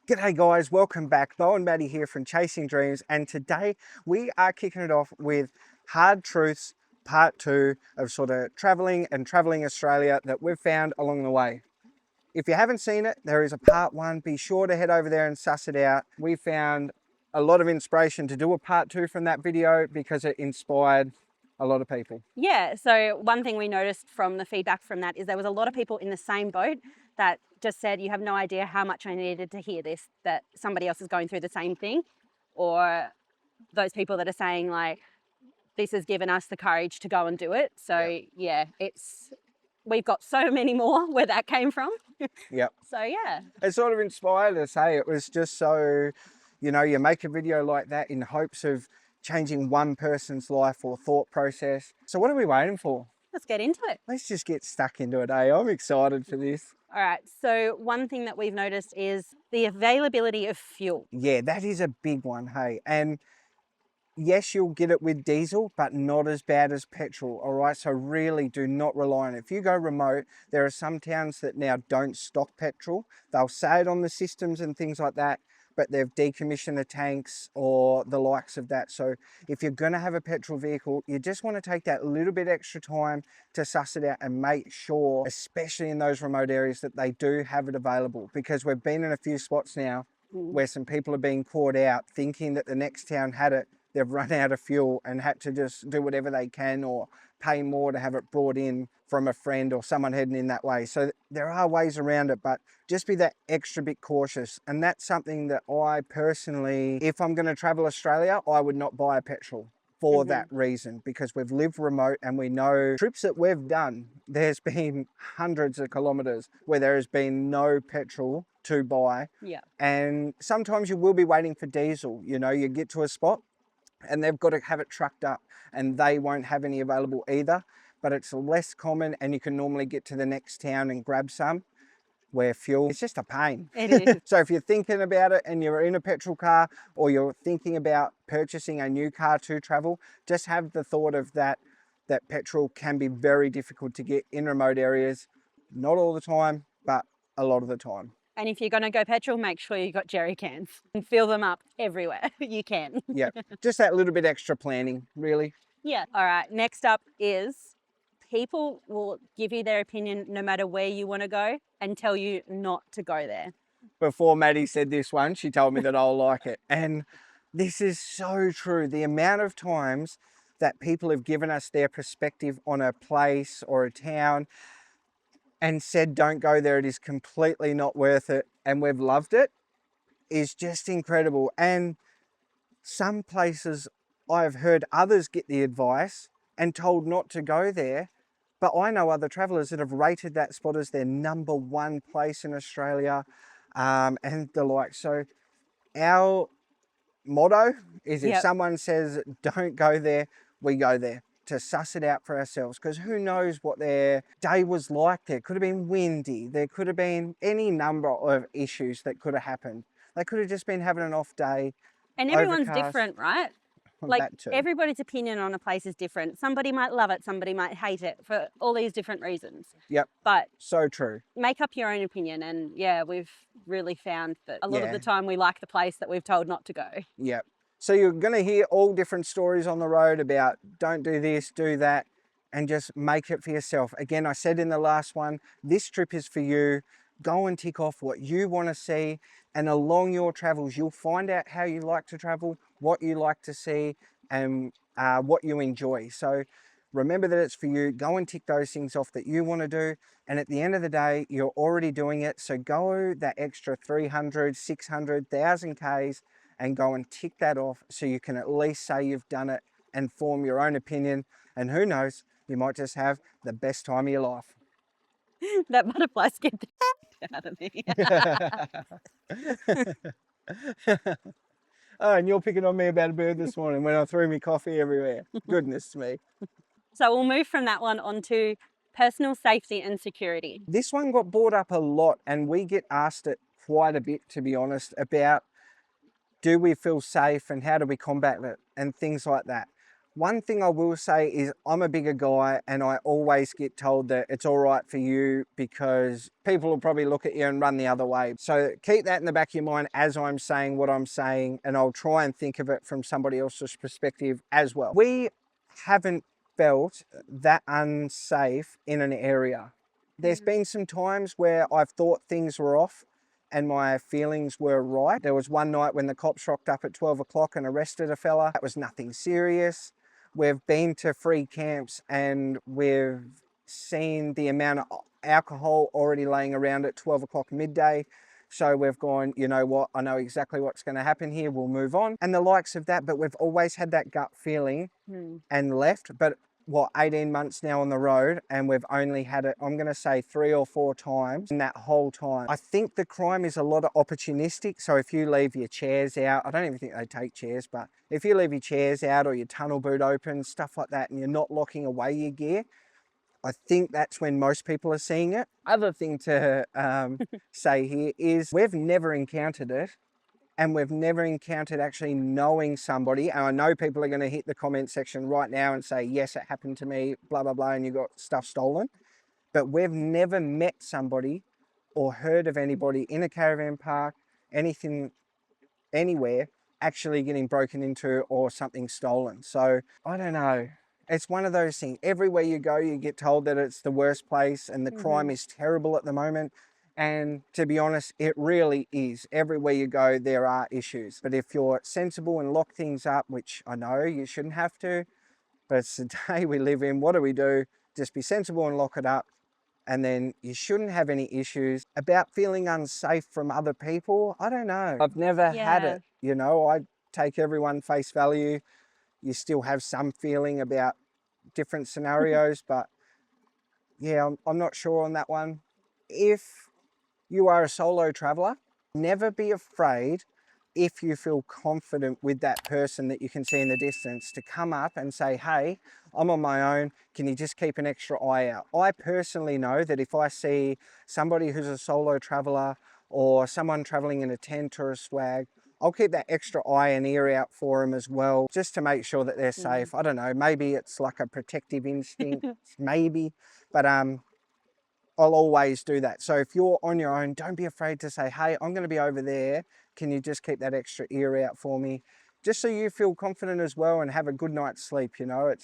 G'day guys, welcome back. Bo and Maddie here from Chasing Dreams, and today we are kicking it off with Hard Truths Part 2 of sort of traveling Australia that we've found along the way. If you haven't seen it, there is a Part 1. Be sure to head over there and suss it out. We found a lot of inspiration to do a Part 2 from that video because it inspired a lot of people. Yeah, so one thing we noticed from the feedback from that is there was a lot of people in the same boat that just said, you have no idea how much I needed to hear this, that somebody else is going through the same thing. Or those people that are saying like, this has given us the courage to go and do it. So yeah, we've got so many more where that came from. Yep. So yeah. It sort of inspired us, hey? It was just so, you make a video like that in hopes of changing one person's life or thought process. So what are we waiting for? Let's get into it. Let's just get stuck into it, eh? I'm excited for this. All right, so one thing that we've noticed is the availability of fuel. Yeah, that is a big one, hey? And yes, you'll get it with diesel, but not as bad as petrol, all right? So really do not rely on it. If you go remote, there are some towns that now don't stock petrol. They'll say it on the systems and things like that, but they've decommissioned the tanks or the likes of that. So if you're gonna have a petrol vehicle, you just wanna take that little bit extra time to suss it out and make sure, especially in those remote areas, that they do have it available. Because we've been in a few spots now where some people are being caught out thinking that the next town had it. They've run out of fuel and had to just do whatever they can or pay more to have it brought in from a friend or someone heading in that way. So there are ways around it, but just be that extra bit cautious. And that's something that I personally, if I'm going to travel Australia, I would not buy a petrol for that reason, because we've lived remote and we know trips that we've done, there's been hundreds of kilometers where there has been no petrol to buy. Yeah. And sometimes you will be waiting for diesel. You get to a spot and they've got to have it trucked up and they won't have any available either, but it's less common and you can normally get to the next town and grab some, where fuel, it's just a pain. It is. So if you're thinking about it and you're in a petrol car or you're thinking about purchasing a new car to travel, just have the thought of that petrol can be very difficult to get in remote areas. Not all the time, but a lot of the time. And if you're going to go petrol, make sure you got jerry cans and fill them up everywhere you can. Yeah, just that little bit extra planning, really. Yeah. All right. Next up is people will give you their opinion no matter where you want to go and tell you not to go there. Before Maddie said this one, she told me that I'll like it. And this is so true. The amount of times that people have given us their perspective on a place or a town and said, don't go there, it is completely not worth it, and we've loved it, is just incredible. And some places I've heard others get the advice and told not to go there, but I know other travellers that have rated that spot as their #1 place in Australia, and the like. So our motto is if someone says don't go there, we go there to suss it out for ourselves, because who knows what their day was like. There could have been windy, there could have been any number of issues that could have happened. They could have just been having an off day. And everyone's overcast. different, right? Like That too. everybody's opinion on a place is different. Somebody might love it, somebody might hate it for all these different reasons. Yep. But so true. Make up your own opinion. And yeah, we've really found that a lot of the time we like the place that we've told not to go. Yep. So you're going to hear all different stories on the road about don't do this, do that, and just make it for yourself. Again, I said in the last one, this trip is for you. Go and tick off what you want to see, and along your travels, you'll find out how you like to travel, what you like to see, and what you enjoy. So remember that it's for you. Go and tick those things off that you want to do. And at the end of the day, you're already doing it. So go that extra 300, 600, 1,000 Ks and go and tick that off so you can at least say you've done it and form your own opinion. And who knows, you might just have the best time of your life. That butterfly scared the out of me. Oh, and you're picking on me about a bird this morning when I threw me coffee everywhere. Goodness me. So we'll move from that one onto personal safety and security. This one got brought up a lot, and we get asked it quite a bit, to be honest, about do we feel safe and how do we combat it and things like that. One thing I will say is I'm a bigger guy and I always get told that it's all right for you because people will probably look at you and run the other way. So keep that in the back of your mind as I'm saying what I'm saying, and I'll try and think of it from somebody else's perspective as well. We haven't felt that unsafe in an area. There's been some times where I've thought things were off and my feelings were right. There was one night when the cops rocked up at 12 o'clock and arrested a fella. That was nothing serious. We've been to free camps and we've seen the amount of alcohol already laying around at 12 o'clock midday. So we've gone, you know what, I know exactly what's going to happen here, we'll move on. And the likes of that, but we've always had that gut feeling and left. But what, 18 months now on the road, and we've only had it, I'm going to say 3 or 4 times in that whole time. I think the crime is a lot of opportunistic. So if you leave your chairs out, I don't even think they take chairs, but if you leave your chairs out or your tunnel boot open, stuff like that, and you're not locking away your gear, I think that's when most people are seeing it. Other thing to say here is we've never encountered it. And we've never encountered actually knowing somebody. And I know people are going to hit the comment section right now and say, yes, it happened to me, blah, blah, blah, and you got stuff stolen. But we've never met somebody or heard of anybody in a caravan park, anything, anywhere, actually getting broken into or something stolen. So I don't know. It's one of those things. Everywhere you go, you get told that it's the worst place and the crime is terrible at the moment. And to be honest, it really is. Everywhere you go, there are issues. But if you're sensible and lock things up, which I know you shouldn't have to, but it's the day we live in, what do? Just be sensible and lock it up. And then you shouldn't have any issues. About feeling unsafe from other people, I don't know. I've never had Yeah. it. You know, I take everyone face value. You still have some feeling about different scenarios, but yeah, I'm not sure on that one. If you are a solo traveler, never be afraid if you feel confident with that person that you can see in the distance to come up and say, hey, I'm on my own. Can you just keep an extra eye out? I personally know that if I see somebody who's a solo traveler or someone traveling in a tent or a swag, I'll keep that extra eye and ear out for them as well, just to make sure that they're safe. I don't know, maybe it's like a protective instinct, maybe, but I'll always do that. So if you're on your own, don't be afraid to say, hey, I'm going to be over there. Can you just keep that extra ear out for me? Just so you feel confident as well and have a good night's sleep, you know,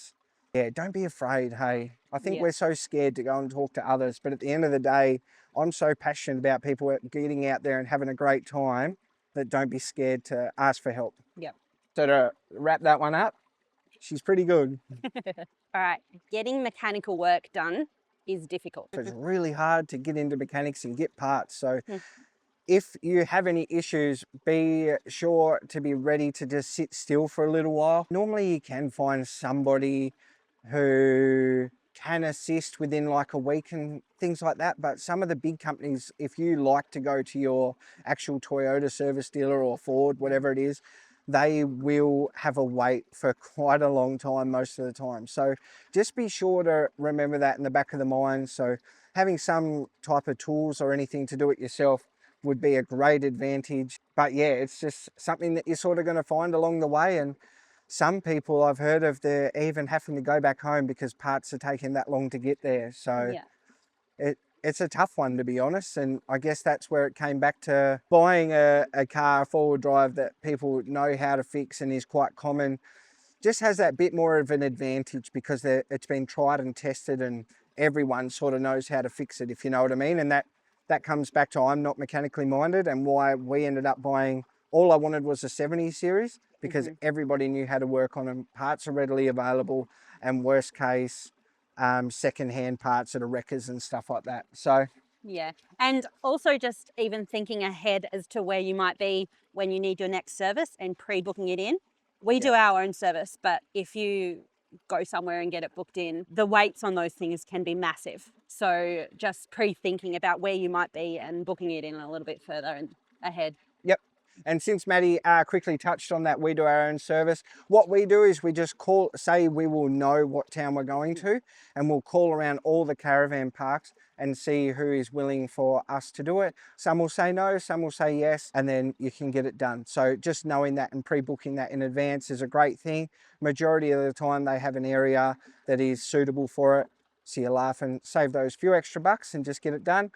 yeah, don't be afraid, hey. I think we're so scared to go and talk to others, but at the end of the day, I'm so passionate about people getting out there and having a great time that don't be scared to ask for help. Yep. So to wrap that one up, she's pretty good. All right. Getting mechanical work done is difficult. It's really hard to get into mechanics and get parts. So if you have any issues, be sure to be ready to just sit still for a little while. Normally you can find somebody who can assist within like a week and things like that. But some of the big companies, if you like to go to your actual Toyota service dealer or Ford, whatever it is, they will have a wait for quite a long time most of the time. So just be sure to remember that in the back of the mind. So having some type of tools or anything to do it yourself would be a great advantage. But yeah, it's just something that you're sort of going to find along the way. And some people I've heard of, they're even having to go back home because parts are taking that long to get there. So it's a tough one, to be honest. And I guess that's where it came back to buying a car four-wheel drive that people know how to fix and is quite common. Just has that bit more of an advantage because it's been tried and tested and everyone sort of knows how to fix it, if you know what I mean. And that comes back to I'm not mechanically minded and why we ended up buying, all I wanted was a 70 series because everybody knew how to work on them. Parts are readily available and worst case, second-hand parts at a wreckers and stuff like that. So yeah, and also just even thinking ahead as to where you might be when you need your next service and pre-booking it in. We do our own service, but if you go somewhere and get it booked in, the waits on those things can be massive. So just pre-thinking about where you might be and booking it in a little bit further and ahead. Yep. And since Maddie quickly touched on that, we do our own service. What we do is we just say we will know what town we're going to and we'll call around all the caravan parks and see who is willing for us to do it. Some will say no, some will say yes, and then you can get it done. So just knowing that and pre-booking that in advance is a great thing. Majority of the time they have an area that is suitable for it. So you laugh and save those few extra bucks and just get it done.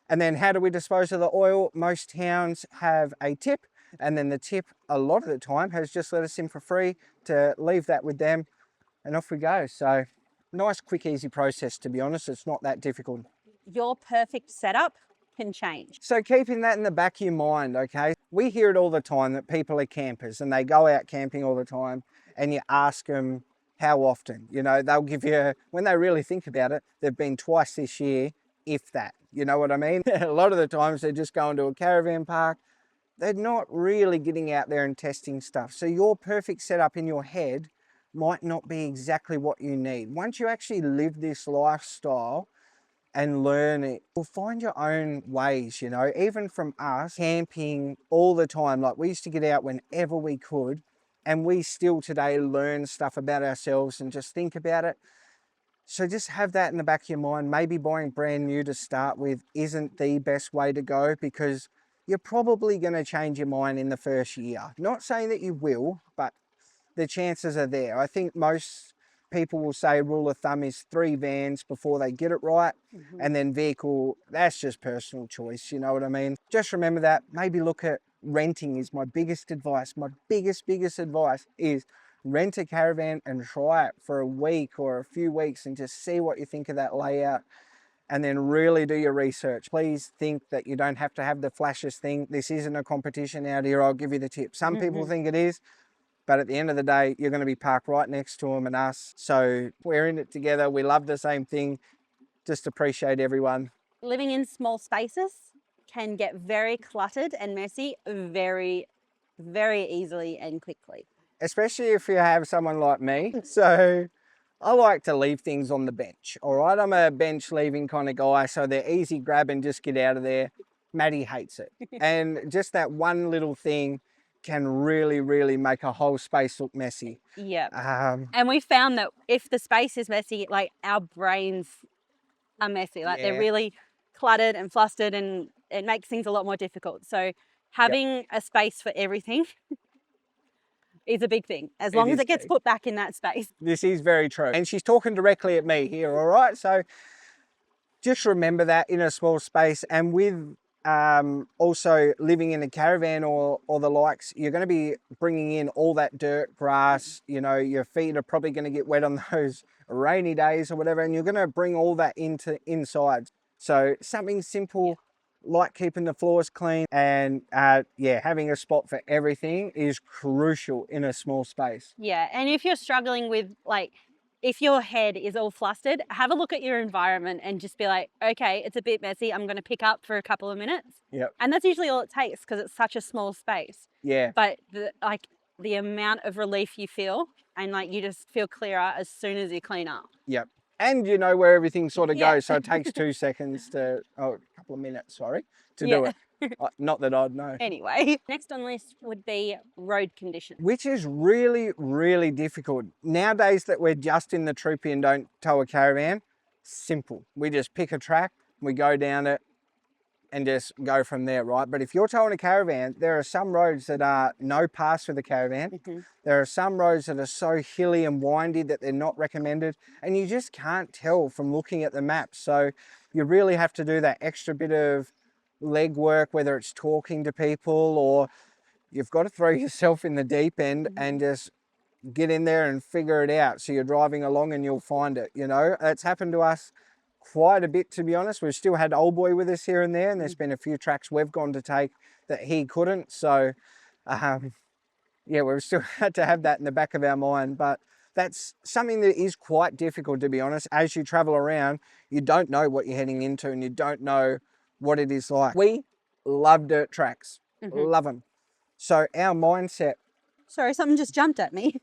And then how do we dispose of the oil? Most towns have a tip, and then the tip a lot of the time has just let us in for free to leave that with them, and off we go. So nice, quick, easy process, to be honest. It's not that difficult. Your perfect setup can change. So keeping that in the back of your mind, okay? We hear it all the time that people are campers and they go out camping all the time, and you ask them how often. You know, they'll give you, when they really think about it, they've been twice this year, if that. You know what I mean? A lot of the times they're just going to a caravan park. They're not really getting out there and testing stuff. So your perfect setup in your head might not be exactly what you need. Once you actually live this lifestyle and learn it, you'll find your own ways, you know. Even from us camping all the time, like we used to get out whenever we could, and we still today learn stuff about ourselves and just think about it. So just have that in the back of your mind. Maybe buying brand new to start with isn't the best way to go, because you're probably going to change your mind in the first year. Not saying that you will, but the chances are there. I think most people will say rule of thumb is 3 vans before they get it right. And then vehicle, that's just personal choice, you know what I mean? Just remember that. Maybe look at renting is my biggest advice. My biggest advice is rent a caravan and try it for a week or a few weeks and just see what you think of that layout, and then really do your research. Please think that you don't have to have the flashiest thing. This isn't a competition out here. I'll give you the tip. Some people think it is, but at the end of the day, you're going to be parked right next to them and us. So we're in it together. We love the same thing. Just appreciate everyone. Living in small spaces can get very cluttered and messy very, very easily and quickly. Especially if you have someone like me. So I like to leave things on the bench, all right? I'm a bench leaving kind of guy, so they're easy grab and just get out of there. Maddie hates it. And just that one little thing can really, really make a whole space look messy. Yeah. And we found that if the space is messy, like our brains are messy, like they're really cluttered and flustered, and it makes things a lot more difficult. So having a space for everything is a big thing, as long as it gets put back in that space. This is very true. And she's talking directly at me here, all right? So just remember that in a small space. And with also living in a caravan or the likes, you're going to be bringing in all that dirt, grass, you know, your feet are probably going to get wet on those rainy days or whatever, and you're going to bring all that into inside. So something simple like keeping the floors clean and having a spot for everything is crucial in a small space. Yeah, and if you're struggling with, like, if your head is all flustered, have a look at your environment and just be like, okay, it's a bit messy, I'm going to pick up for a couple of minutes. Yep. And that's usually all it takes, because it's such a small space. Yeah. But the amount of relief you feel, and like you just feel clearer as soon as you clean up. Yep. And you know where everything sort of goes, so it takes 2 seconds to, a couple of minutes, sorry, to do it. Not that I'd know. Anyway, next on the list would be road conditions. Which is really, really difficult. Nowadays that we're just in the troopy and don't tow a caravan, simple. We just pick a track, we go down it, and just go from there, right? But if you're towing a caravan, there are some roads that are no pass for the caravan. There are some roads that are so hilly and windy that they're not recommended, and you just can't tell from looking at the map. So you really have to do that extra bit of legwork, whether it's talking to people or you've got to throw yourself in the deep end and just get in there and figure it out. So you're driving along and you'll find it, you know. It's happened to us quite a bit, to be honest. We've still had old boy with us here and there, and there's been a few tracks we've gone to take that he couldn't. So we've still had to have that in the back of our mind. But that's something that is quite difficult, to be honest. As you travel around, you don't know what you're heading into and you don't know what it is like. We love dirt tracks, love them. So our mindset... Sorry, something just jumped at me.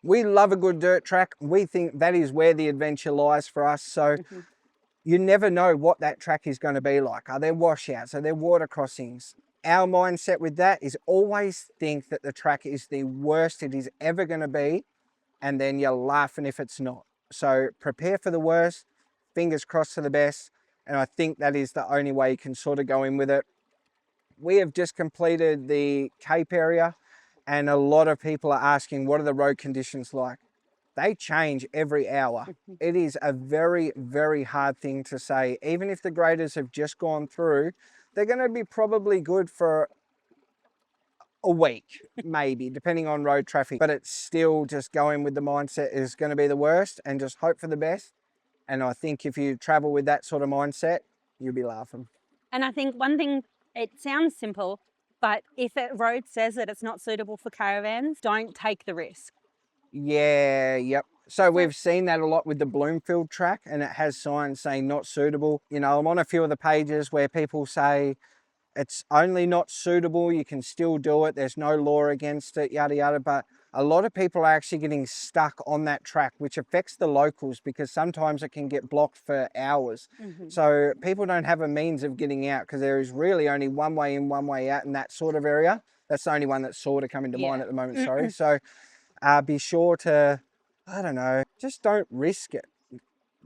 We love a good dirt track. We think that is where the adventure lies for us. So you never know what that track is going to be like. Are there washouts? Are there water crossings? Our mindset with that is always think that the track is the worst it is ever going to be, and then you're laughing if it's not. So prepare for the worst, fingers crossed for the best. And I think that is the only way you can sort of go in with it. We have just completed the Cape area, and a lot of people are asking, what are the road conditions like? They change every hour. It is a very, very hard thing to say. Even if the graders have just gone through, they're going to be probably good for a week, maybe, depending on road traffic. But it's still just going with the mindset is going to be the worst and just hope for the best. And I think if you travel with that sort of mindset, you'll be laughing. And I think one thing, it sounds simple, but if a road says that it's not suitable for caravans, don't take the risk. Yeah, yep. So we've seen that a lot with the Bloomfield track, and it has signs saying not suitable. You know, I'm on a few of the pages where people say it's only not suitable, you can still do it, there's no law against it, yada yada. But a lot of people are actually getting stuck on that track, which affects the locals because sometimes it can get blocked for hours. So people don't have a means of getting out because there is really only one way in, one way out in that sort of area. That's the only one that's sort of coming to mind at the moment, sorry. So be sure to, I don't know, just don't risk it.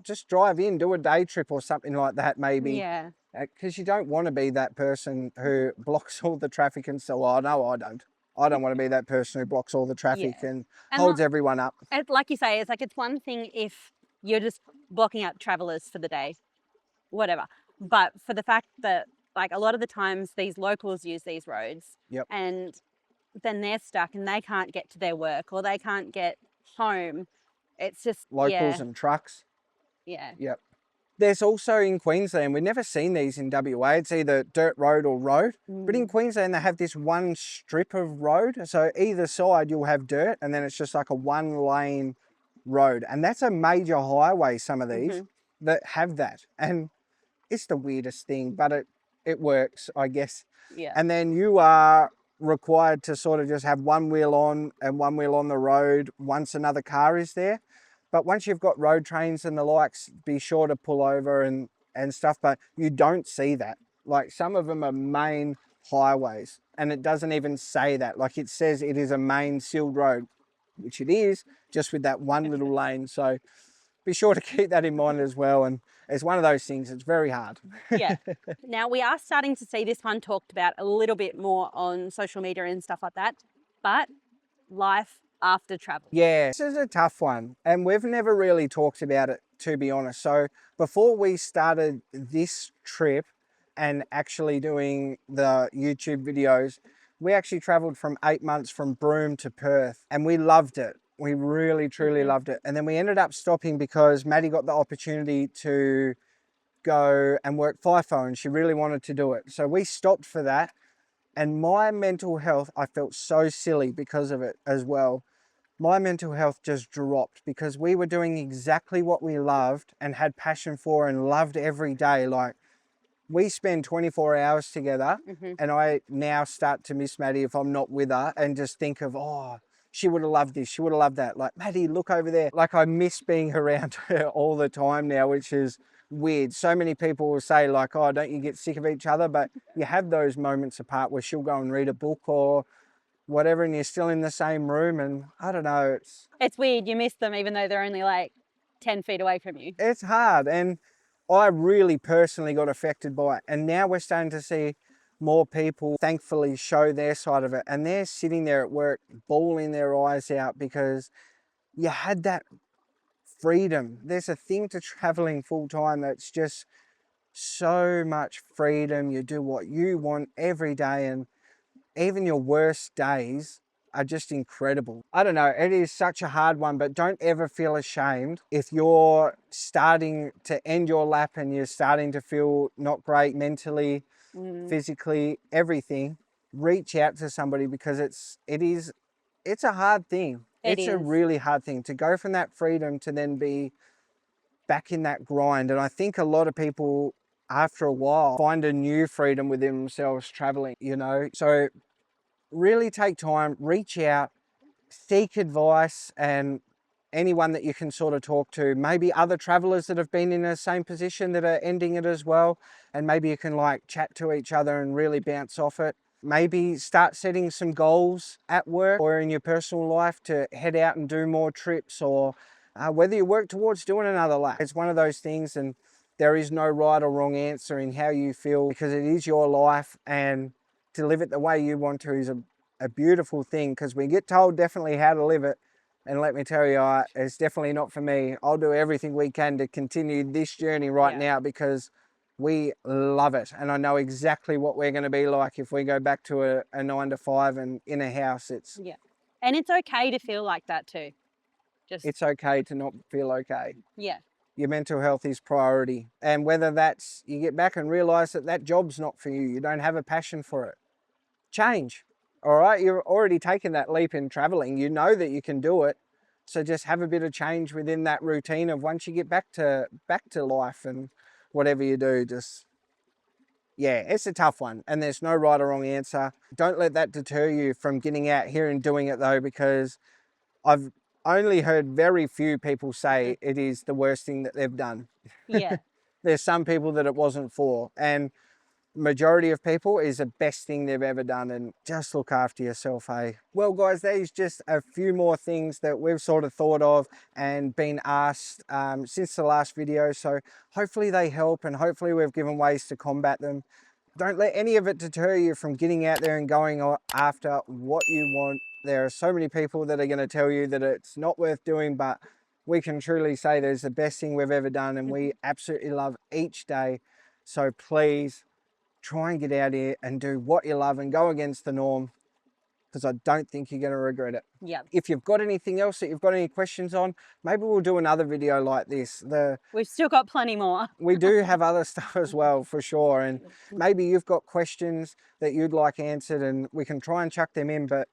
Just drive in, do a day trip or something like that maybe. Yeah. Because you don't want to be that person who blocks all the traffic and so, oh, no, I don't. I don't want to be that person who blocks all the traffic and holds everyone up. Like you say, it's one thing if you're just blocking out travellers for the day, whatever. But for the fact that, like, a lot of the times these locals use these roads, Yep. and then they're stuck and they can't get to their work or they can't get home. It's just Locals and trucks. Yeah. Yep. There's also in Queensland, we've never seen these in WA, it's either dirt road or road. But in Queensland, they have this one strip of road. So either side you'll have dirt and then it's just like a one lane road. And that's a major highway, some of these that have that. And it's the weirdest thing, but it works, I guess. Yeah. And then you are required to sort of just have one wheel on and one wheel on the road once another car is there. But once you've got road trains and the likes, be sure to pull over and stuff. But you don't see that. Like some of them are main highways and it doesn't even say that. Like it says it is a main sealed road, which it is, just with that one little lane. So be sure to keep that in mind as well. And it's one of those things, it's very hard. Yeah. Now we are starting to see this one talked about a little bit more on social media and stuff like that, but life after travel. Yeah, this is a tough one and we've never really talked about it, to be honest. So before we started this trip and actually doing the YouTube videos, we actually traveled from 8 months from Broome to Perth and we loved it. We really, truly loved it. And then we ended up stopping because Maddie got the opportunity to go and work FIFO and she really wanted to do it. So we stopped for that. And my mental health, I felt so silly because of it as well. My mental health just dropped because we were doing exactly what we loved and had passion for and loved every day. Like we spend 24 hours together and I now start to miss Maddie if I'm not with her and just think of, oh, she would have loved this, she would have loved that. Like, Maddie, look over there. Like I miss being around her all the time now, which is weird. So many people will say like, oh, don't you get sick of each other? But you have those moments apart where she'll go and read a book or whatever and you're still in the same room and I don't know. It's weird, you miss them even though they're only like 10 feet away from you. It's hard and I really personally got affected by it. And now we're starting to see more people thankfully show their side of it and they're sitting there at work bawling their eyes out because you had that freedom. There's a thing to traveling full time that's just so much freedom. You do what you want every day and even your worst days are just incredible. I don't know, it is such a hard one, but don't ever feel ashamed if you're starting to end your lap and you're starting to feel not great mentally, physically, everything. Reach out to somebody because it's a hard thing. It's a really hard thing to go from that freedom to then be back in that grind. And I think a lot of people after a while find a new freedom within themselves traveling, you know. So really take time, reach out, seek advice and anyone that you can sort of talk to, maybe other travelers that have been in the same position that are ending it as well. And maybe you can like chat to each other and really bounce off it. Maybe start setting some goals at work or in your personal life to head out and do more trips or whether you work towards doing another lap. It's one of those things, and there is no right or wrong answer in how you feel, because it is your life, and to live it the way you want to is a beautiful thing, because we get told definitely how to live it. And let me tell you, it's definitely not for me. I'll do everything we can to continue this journey right now, because we love it. And I know exactly what we're going to be like if we go back to a 9 to 5 and in a house. And it's okay to feel like that too. It's okay to not feel okay. Yeah. Your mental health is priority. And whether that's you get back and realize that that job's not for you, you don't have a passion for it, change. All right, you're already taken that leap in traveling. You know that you can do it. So just have a bit of change within that routine of once you get back to life and whatever you do, just, yeah, it's a tough one. And there's no right or wrong answer. Don't let that deter you from getting out here and doing it though, because I've only heard very few people say it is the worst thing that they've done. Yeah. There's some people that it wasn't for, and majority of people is the best thing they've ever done. And just look after yourself, hey. Well guys, there's just a few more things that we've sort of thought of and been asked since the last video, so hopefully they help, and hopefully we've given ways to combat them. Don't let any of it deter you from getting out there and going after what you want. There are so many people that are going to tell you that it's not worth doing, but we can truly say that it's the best thing we've ever done, and we absolutely love each day. So please try and get out here and do what you love and go against the norm, because I don't think you're going to regret it. Yeah. If you've got anything else that you've got any questions on, maybe we'll do another video like this. We've still got plenty more. We do have other stuff as well, for sure. And maybe you've got questions that you'd like answered, and we can try and chuck them in. But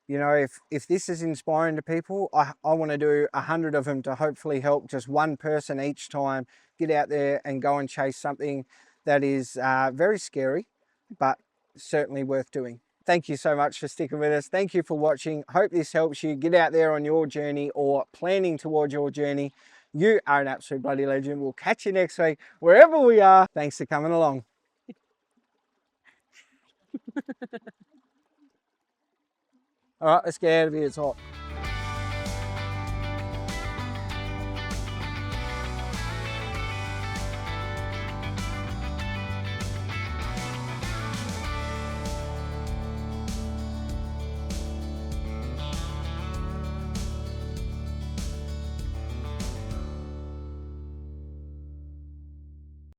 you know, if this is inspiring to people, I want to do 100 of them to hopefully help just one person each time get out there and go and chase something that is very scary, but certainly worth doing. Thank you so much for sticking with us. Thank you for watching. Hope this helps you get out there on your journey or planning towards your journey. You are an absolute bloody legend. We'll catch you next week, wherever we are. Thanks for coming along. All right, let's get out of here. It's hot.